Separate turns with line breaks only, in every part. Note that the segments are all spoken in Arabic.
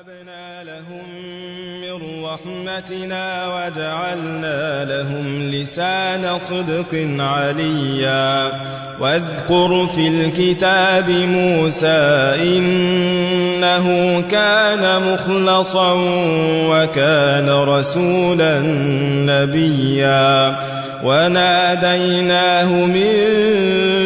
وَوَهَبْنَا لَهُم مِّن رَّحْمَتِنَا وَجَعَلْنَا لَهُمْ لِسَانَ صِدْقٍ عَلِيًّا واذكر في الكتاب موسى إنه كان مخلصا وكان رسولا نبيا وناديناه من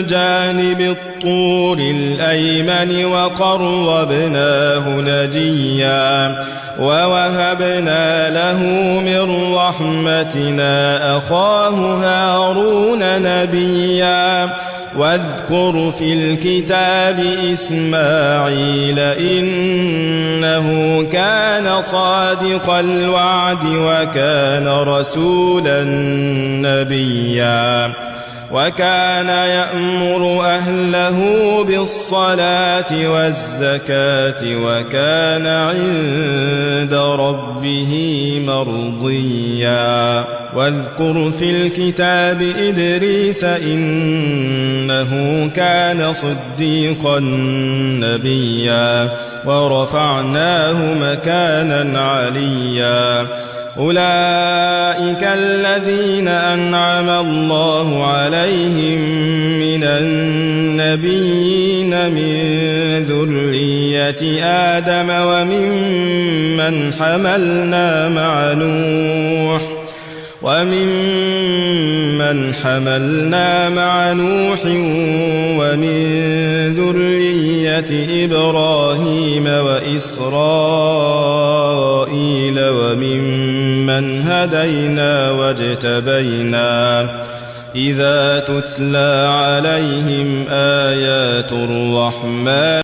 جانب الطور الأيمن وقربناه نجيا ووهبنا له من رحمتنا أخاه هارون نبيا واذكر في الكتاب إسماعيل إنه كان صادق الوعد وكان رسولا نبيا وكان يأمر أهله بالصلاة والزكاة وكان عند ربه مرضيا واذكر في الكتاب إدريس إنه كان صديقا نبيا ورفعناه مكانا عليا أولئك الذين أنعم الله عليهم من النبيين من ذرية آدم وممن حملنا مع نوح ومن ذرية إبراهيم وإسرائيل وممن هدينا واجتبينا إذا تتلى عليهم آيات الرحمن